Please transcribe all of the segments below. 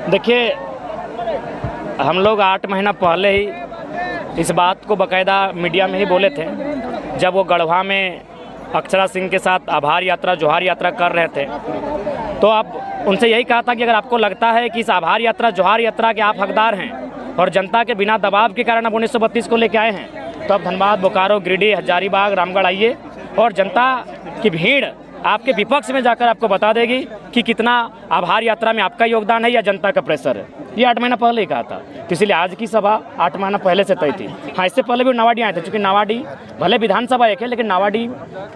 देखिए, हम लोग 8 महीना पहले ही इस बात को बाकायदा मीडिया में ही बोले थे, जब वो गढ़वा में अक्षरा सिंह के साथ आभार यात्रा जोहार यात्रा कर रहे थे। तो आप उनसे यही कहा था कि अगर आपको लगता है कि इस आभार यात्रा जोहार यात्रा के आप हकदार हैं और जनता के बिना दबाव के कारण आप 1932 को लेके आए हैं, तो आप धनबाद, बोकारो, गिरिडीह, हजारीबाग, रामगढ़ आइए और जनता की भीड़ आपके विपक्ष में जाकर आपको बता देगी कि कितना आभार यात्रा में आपका योगदान है या जनता का प्रेशर है। ये 8 महीना पहले ही कहा था, तो इसलिए आज की सभा 8 महीना पहले से तय थी। हाँ, इससे पहले भी नावाडी आए थे, क्योंकि नावाडी भले विधानसभा एक है, लेकिन नावाडी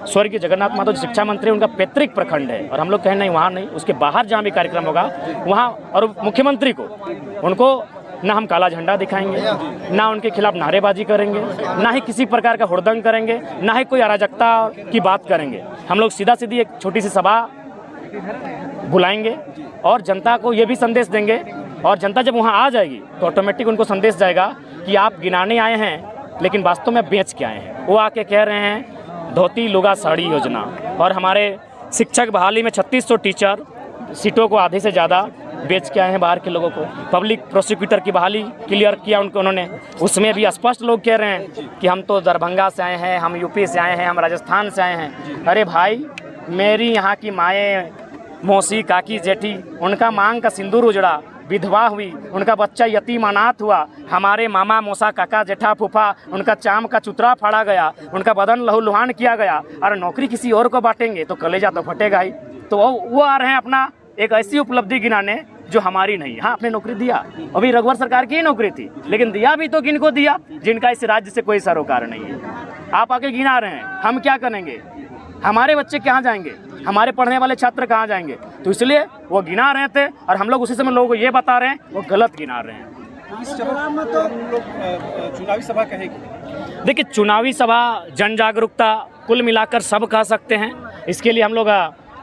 स्वर्गीय जगन्नाथ महतो जो शिक्षा मंत्री उनका पैतृक प्रखंड है। और हम लोग कहें नहीं, वहाँ नहीं, उसके बाहर जहाँ भी कार्यक्रम होगा वहाँ, और मुख्यमंत्री को उनको ना हम काला झंडा दिखाएंगे, ना उनके खिलाफ नारेबाजी करेंगे, ना ही किसी प्रकार का हुड़दंग करेंगे, ना ही कोई अराजकता की बात करेंगे। हम लोग सीधा सीधी एक छोटी सी सभा बुलाएंगे और जनता को ये भी संदेश देंगे, और जनता जब वहाँ आ जाएगी तो ऑटोमेटिक उनको संदेश जाएगा कि आप गिनाने आए हैं लेकिन वास्तव में बेच के आए हैं। वो आके कह रहे हैं धोती लुगा साड़ी योजना, और हमारे शिक्षक बहाली में 3600 टीचर सीटों को आधे से ज़्यादा बेच के आए हैं बाहर के लोगों को। पब्लिक प्रोसिक्यूटर की बहाली क्लियर किया उन्होंने, उसमें भी स्पष्ट लोग कह रहे हैं कि हम तो दरभंगा से आए हैं, हम यूपी से आए हैं, हम राजस्थान से आए हैं। अरे भाई, मेरी यहाँ की माएँ, मौसी, काकी, जेठी, उनका मांग का सिंदूर उजड़ा, विधवा हुई, उनका बच्चा यतीम अनाथ हुआ, हमारे मामा, मौसा, काका, जेठा, फूफा, उनका चाम का चुतरा फाड़ा गया, उनका बदन लहूलुहान किया गया, और नौकरी किसी और को बांटेंगे तो कलेजा तो फटेगा ही। तो वो आ रहे हैं अपना एक ऐसी उपलब्धि गिनाने जो हमारी नहीं है। हाँ, आपने नौकरी दिया, अभी रघुवर सरकार की ही नौकरी थी, लेकिन दिया भी तो किनको दिया, जिनका इस राज्य से कोई सरोकार नहीं है। आप आके गिना रहे हैं, हम क्या करेंगे, हमारे बच्चे कहाँ जाएंगे, हमारे पढ़ने वाले छात्र कहाँ जाएंगे। तो इसलिए वो गिना रहे थे और हम लोग उसी समय लोगों को ये बता रहे हैं वो गलत गिना रहे हैं। इस चुनाव में तो हम लोग चुनावी सभा कहेंगे। देखिए, चुनावी सभा, जन जागरूकता, कुल मिलाकर सब कह सकते हैं। इसके लिए हम लोग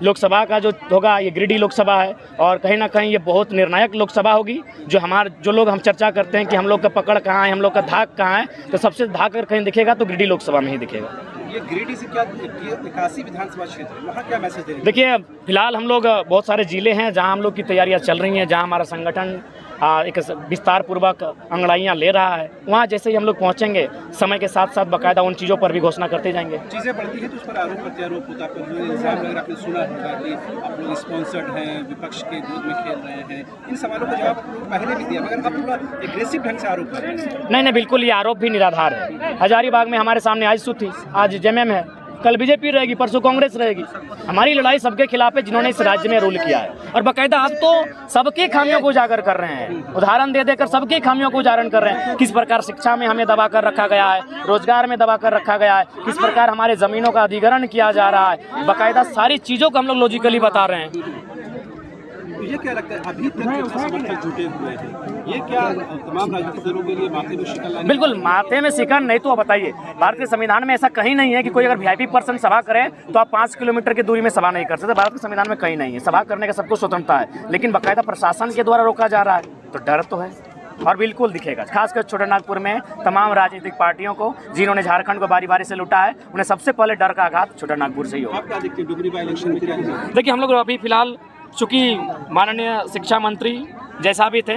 लोकसभा का जो होगा, ये गिरिडीह लोकसभा है, और कहीं ना कहीं ये बहुत निर्णायक लोकसभा होगी। जो लोग हम चर्चा करते हैं कि हम लोग का पकड़ कहाँ है, हम लोग का धाक कहाँ है, तो सबसे धाक अगर कहीं दिखेगा तो गिरिडीह लोकसभा में ही दिखेगा। ये गिरिडीह से क्या 81 विधानसभा क्षेत्र है, वहाँ क्या मैसेज देंगे? देखिए, फिलहाल हम लोग बहुत सारे जिले हैं जहां हम लोग की तैयारियां चल रही हैं, जहां हमारा संगठन एक विस्तार पूर्वक अंगड़ाइयाँ ले रहा है। वहाँ जैसे ही हम लोग पहुँचेंगे, समय के साथ साथ बाकायदा उन चीज़ों पर भी घोषणा करते जाएंगे। चीज़ें बढ़ती हैं तो उस पर आरोप प्रत्यारोप होता है, पर इल्ज़ाम अगर आपने सुना होगा कि आप लोग स्पॉन्सर्ड हैं, विपक्ष के गोद में खेल रहे हैं। इन सवालों का जवाब पहले भी दिया, मगर अब थोड़ा एग्रेसिव ढंग से आरोप कर रहे हैं। नहीं, बिल्कुल, ये आरोप भी निराधार है। हजारीबाग में हमारे सामने आज थी, आज जेएमएम है, कल बीजेपी रहेगी, परसों कांग्रेस रहेगी। हमारी लड़ाई सबके खिलाफ है जिन्होंने इस राज्य में रूल किया है, और बाकायदा आप तो सबकी खामियों को उजागर कर रहे हैं, उदाहरण दे देकर सबकी खामियों को उजागर कर रहे हैं। किस प्रकार शिक्षा में हमें दबा कर रखा गया है, रोजगार में दबा कर रखा गया है, किस प्रकार हमारे जमीनों का अधिग्रहण किया जा रहा है, बाकायदा सारी चीज़ों को हम लोग लॉजिकली बता रहे हैं। ये क्या लगता है, अभी तक जो समर्थक जुटे हुए हैं, ये क्या तमाम राजनीतिक दलों के लिए माथे में शिकन लाने? बिल्कुल, माथे में शिकन नहीं तो बताइए, भारतीय संविधान में ऐसा कहीं नहीं है कि कोई अगर वीआईपी पर्सन सभा करे तो आप 5 किलोमीटर की दूरी में सभा नहीं कर सकते। भारत के संविधान में कहीं नहीं है, सभा करने का सबको स्वतंत्रता है, लेकिन बाकायदा प्रशासन के द्वारा रोका जा रहा है, तो डर तो है और बिल्कुल दिखेगा। खासकर छोटानागपुर में तमाम राजनीतिक पार्टियों को जिन्होंने झारखंड को बारी बारी से लुटा है, उन्हें सबसे पहले डर का आघात छोटानागपुर से ही होगा। आप क्या देखते हैं डुगरी बाई इलेक्शन में क्या? देखिए, हम लोग अभी फिलहाल चूँकि माननीय शिक्षा मंत्री जैसा भी थे,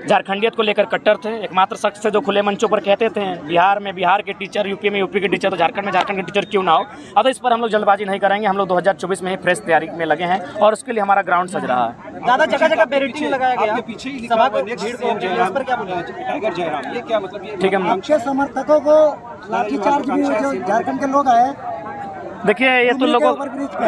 झारखंडियत को लेकर कट्टर थे, एकमात्र शख्स थे जो खुले मंचों पर कहते थे बिहार में बिहार के टीचर, यूपी में यूपी के टीचर, तो झारखंड में झारखंड के टीचर क्यों ना हो। अब इस पर हम लोग जल्दबाजी नहीं करेंगे, हम लोग 2024 में ही फ्रेश तैयारी में लगे हैं और उसके लिए हमारा ग्राउंड सज रहा है। ज़्यादा जगह जगह बैरिकेडिंग लगाया गया, आपके पीछे ही लिखा हुआ नेक्स्ट सीएम जयराम पर क्या बोलेंगे? टाइगर जयराम, ये क्या मतलब? ठीक है, आपके समर्थकों को लाठीचार्ज भी जो झारखंड के लोग आए। देखिए, ये तो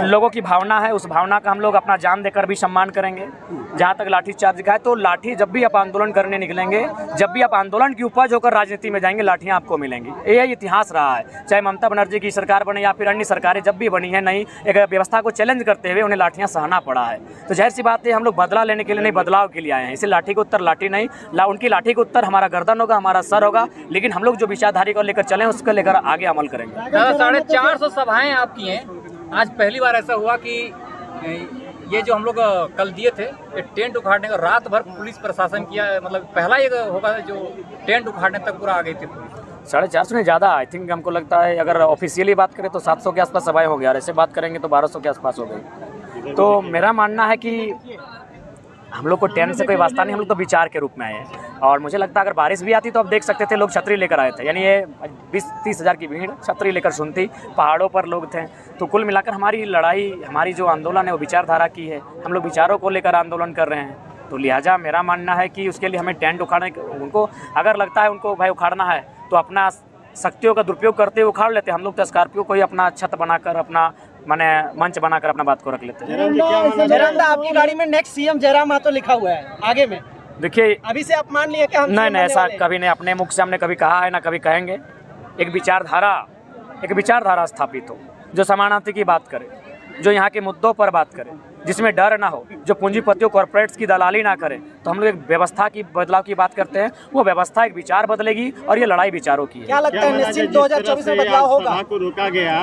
लोगों की भावना है, उस भावना का हम लोग अपना जान देकर भी सम्मान करेंगे। जहाँ तक लाठी चार्ज का है, तो लाठी जब भी आप आंदोलन करने निकलेंगे, जब भी आप आंदोलन की उपज होकर राजनीति में जाएंगे, लाठियाँ आपको मिलेंगी। ये इतिहास रहा है, चाहे ममता बनर्जी की सरकार बने या फिर अन्य सरकारें जब भी बनी है, नई एक व्यवस्था को चैलेंज करते हुए उन्हें लाठियाँ सहना पड़ा है। तो जाहिर सी बात है, हम लोग बदला लेने के लिए नहीं, बदलाव के लिए आए हैं। इसे लाठी का उत्तर लाठी नहीं, उनकी लाठी का उत्तर हमारा गर्दन होगा, हमारा सर होगा, लेकिन हम लोग जो विचारधारी को लेकर चले उसको लेकर आगे अमल करेंगे। 450 सभाएं आपकी हैं, आज पहली बार ऐसा हुआ कि ये जो हम लोग कल दिए थे, ये टेंट उखाड़ने का रात भर पुलिस प्रशासन किया, मतलब पहला ये होगा जो टेंट उखाड़ने तक पूरा आ गई थी पुलिस। 450 नहीं, ज़्यादा आई थिंक हमको लगता है। अगर ऑफिशियली बात करें तो 700 के आसपास सभाएं हो गया, और ऐसे बात करेंगे तो 1200 के आसपास हो गई। तो मेरा मानना है कि हम लोग को टेंट से कोई वास्ता नहीं, हम लोग तो विचार के रूप में आए हैं। और मुझे लगता है अगर बारिश भी आती तो आप देख सकते थे लोग छतरी लेकर आए थे, यानी ये 20-30 हज़ार की भीड़ छतरी लेकर सुनती, पहाड़ों पर लोग थे। तो कुल मिलाकर हमारी लड़ाई, हमारी जो आंदोलन है वो विचारधारा की है, हम लोग विचारों को लेकर आंदोलन कर रहे हैं। तो लिहाजा मेरा मानना है कि उसके लिए हमें टेंट उखाड़ने, उनको अगर लगता है उनको भाई उखाड़ना है तो अपना शक्तियों का दुरुपयोग करते हुए उखाड़ लेते हैं। हम लोग तो स्कॉर्पियो को ही अपना छत बनाकर, अपना माने मंच बनाकर अपना बात को रख लेते हैं। जयराम दा, आपकी गाड़ी में नेक्स्ट सीएम जयराम महतो लिखा हुआ है आगे में, देखिए अभी से आप मान लिए कि हम नहीं, ऐसा कभी नहीं, अपने मुख से हमने कभी कहा है ना कभी कहेंगे। एक विचारधारा स्थापित हो जो समानार्थी की बात करे, जो यहाँ के मुद्दों पर बात करे, जिसमें डर ना हो, जो पूंजीपतियों कॉर्पोरेट्स की दलाली ना करे। तो हम लोग एक व्यवस्था की बदलाव की बात करते हैं, वो व्यवस्था एक विचार बदलेगी और ये लड़ाई विचारों की है। क्या लगता है निश्चित 2024 में बदलाव होगा? सभा को रोका गया,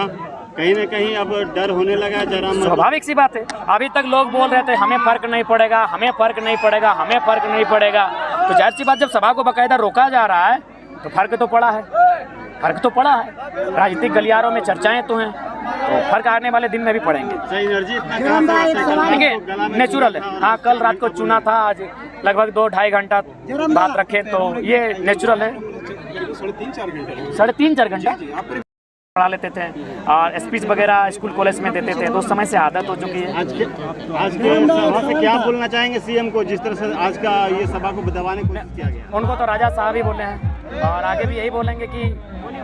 कहीं न कहीं अब डर होने लगा जयराम। स्वाभाविक सी बात है, अभी तक लोग बोल रहे थे हमें फर्क नहीं पड़ेगा, हमें फर्क नहीं पड़ेगा, हमें फर्क नहीं पड़ेगा। तो जाहिर सी बात, जब सभा को बाकायदा रोका जा रहा है तो फर्क तो पड़ा है, फर्क तो पड़ा है। राजनीतिक गलियारों में चर्चाएं तो हैं, तो फर्क आने वाले दिन में भी पड़ेंगे। एनर्जी इतना कहाँ से आता है? देखिए नेचुरल है। हाँ, कल रात को चुना था, आज लगभग 2-2.5 घंटा बात रखे, तो ये नेचुरल है। 3.5-4 घंटा पढ़ा लेते थे और स्पीच वगैरह स्कूल कॉलेज में देते थे, तो उस समय से आदत हो चुकी है। आज के सभा से क्या बोलना चाहेंगे सीएम को, जिस तरह से आज का ये सभा को दबाने की कोशिश किया गया? उनको तो राजा साहब ही बोले हैं और आगे भी यही बोलेंगे कि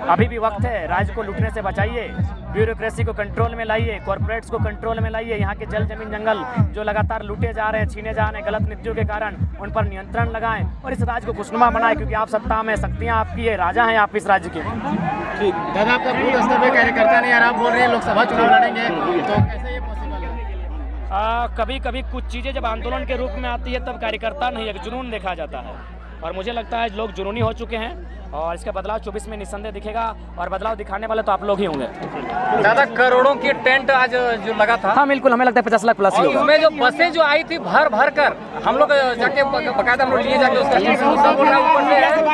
अभी भी वक्त है, राज्य को लूटने से बचाइए, ब्यूरोक्रेसी को कंट्रोल में लाइए, कॉर्पोरेट्स को कंट्रोल में लाइए। यहाँ के जल जमीन जंगल जो लगातार लूटे जा रहे हैं, छीने जा रहे हैं गलत नीतियों के कारण, उन पर नियंत्रण लगाएं और इस राज्य को खुशनुमा बनाएं, क्योंकि आप सत्ता में, शक्तियाँ आपकी है, राजा हैं आप इस राज्य के। दादा, आपका बूथ स्तर पे कार्यकर्ता नहीं, आप बोल रहे हैं लोकसभा चुनाव लड़ेंगे, तो कैसे ये पॉसिबल है? कभी कभी कुछ चीज़ें जब आंदोलन के रूप में आती है तब कार्यकर्ता नहीं, एक जुनून देखा जाता है और मुझे लगता है लोग जुनूनी हो चुके हैं और इसका बदलाव 24 में निस्संदेह दिखेगा और बदलाव दिखाने वाले तो आप लोग ही होंगे। दादा, करोड़ों की टेंट आज जो लगा था, हाँ बिल्कुल, हमें लगता है 50 लाख प्लस ही और होगा। उसमें जो बसें जो आई थी भर कर, हम लोग जाके बकायदा हम लोग लिए जाके उसका बोल रहा है ऊपर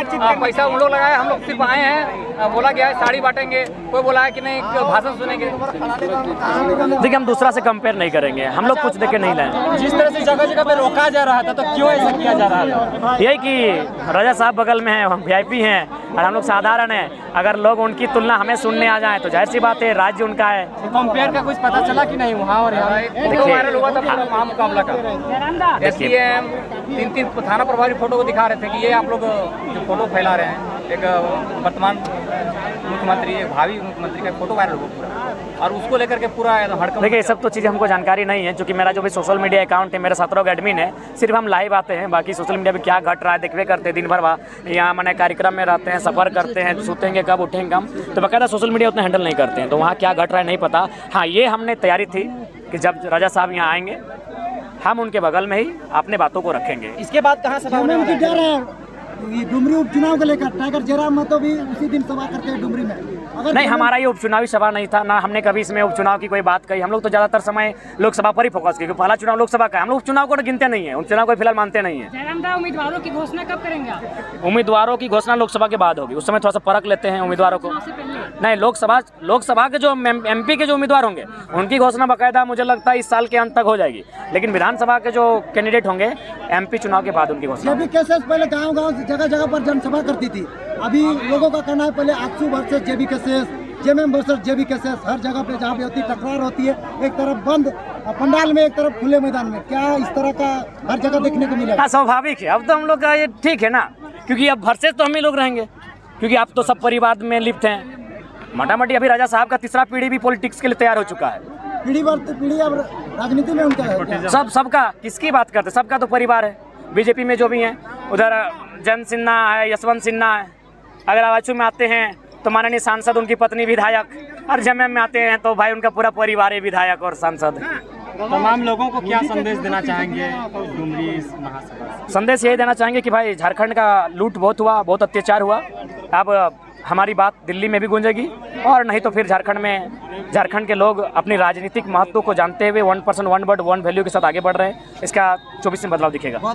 से पैसा हम लोग लगाए, हम लोग सिर्फ आए हैं, बोला गया है साड़ी बांटेंगे, कोई बोला है कि नहीं भाषण सुनेंगे। देखिए, हम दूसरा से कंपेयर नहीं करेंगे, हम लोग कुछ देके नहीं लाए। जिस तरह से जगह जगह पे रोका जा रहा था, तो क्यों ऐसा किया जा रहा था? यही कि राजा साहब बगल में हैं, हम VIP हैं और हम लोग साधारण हैं। अगर लोग उनकी तुलना हमें सुनने आ जाएं तो जाहिर सी बात है राज्य उनका है। कंपेयर का कुछ पता चला कि नहीं वहाँ और यहाँ? देखिए, वायरल हुआ था पूरा महामुकाबला का। SDM 3 थाना प्रभारी फोटो को दिखा रहे थे कि ये आप लोग जो फोटो फैला रहे हैं, एक वर्तमान मुख्यमंत्री, एक भावी मुख्यमंत्री का फोटो वायरल हुआ पूरा, और उसको लेकर के पूरा हड़कंप। देखिए, ये सब तो चीज़ें हमको जानकारी नहीं है, क्योंकि मेरा जो भी सोशल मीडिया अकाउंट है, मेरा 17 का एडमिन है, सिर्फ हम लाइव आते हैं, बाकी सोशल मीडिया पे क्या घट रहा है देखते करते हैं। दिन भर यहाँ मैंने कार्यक्रम में रहते हैं, सफ़र करते हैं, सोतेंगे कब उठेंगे हम, तो बाकायदा सोशल मीडिया उतना हैंडल नहीं करते हैं, तो वहाँ क्या घट रहा है नहीं पता। हाँ, ये हमने तैयारी थी कि जब राजा साहब यहाँ आएंगे हम उनके बगल में ही अपने बातों को रखेंगे। इसके बाद कहाँ सभा होने वाला है? ये डुमरी उपचुनाव को लेकर टाइगर जयराम महतो भी उसी दिन सभा करते हैं डुमरी में। अगर नहीं, हमारा ये उपचुनावी सभा नहीं था, ना हमने कभी इसमें उपचुनाव की कोई बात कही। हम लोग तो ज़्यादातर समय लोकसभा पर ही फोकस किए, क्योंकि पहला चुनाव लोकसभा का है। हम लोग उपचुनाव को गिनते नहीं है, उपचुनाव को फिलहाल मानते नहीं है। जयराम दा, उम्मीदवारों की घोषणा कब करेंगे आप? उम्मीदवारों की घोषणा लोकसभा के बाद होगी, उस समय थोड़ा सा परख लेते हैं उम्मीदवारों को। नहीं, लोकसभा के जो MP के जो उम्मीदवार होंगे उनकी घोषणा बाकायदा मुझे लगता है इस साल के अंत तक हो जाएगी, लेकिन विधानसभा के जो कैंडिडेट होंगे MP चुनाव के बाद उनकी घोषणा। जेबी केसेस पहले गांव-गांव जगह जगह पर जनसभा करती थी, अभी लोगों का कहना है पहले आक्सू वर्सेस जेबी केसेस, जेएमएम वर्सेस जेबी केसेस, हर जगह पे जहाँ पे होती टकरार होती है, एक तरफ बंद पंडाल में, एक तरफ खुले मैदान में, क्या इस तरह का हर जगह देखने को मिलेगा? हाँ, स्वाभाविक है। अब तो हम लोग का ये ठीक है ना, क्योंकि अब वर्सेस तो हम ही लोग रहेंगे, क्योंकि आप तो सब परिवार में लिप्त हैं। मोटामोटी अभी राजा साहब का तीसरा पीढ़ी भी पॉलिटिक्स के लिए तैयार हो चुका है। पीढ़ी अब राजनीति में उनका है। सबका किसकी बात करते, सबका तो परिवार है। बीजेपी में जो भी हैं, उधर जयंत सिन्हा है, यशवंत सिन्हा है, अगर आवाचू में आते हैं तो माननीय सांसद उनकी पत्नी विधायक, और जेएमएम में आते हैं तो भाई उनका पूरा परिवार है विधायक और सांसद। तमाम लोगों को क्या संदेश देना चाहेंगे डुमरी महासभा? संदेश यही देना चाहेंगे कि भाई झारखंड का लूट बहुत हुआ, बहुत अत्याचार हुआ, अब हमारी बात दिल्ली में भी गूंजेगी, और नहीं तो फिर झारखंड के लोग अपनी राजनीतिक महत्व को जानते हुए 1% 1 वर्ड 1 वैल्यू के साथ आगे बढ़ रहे हैं। इसका 24 में बदलाव दिखेगा।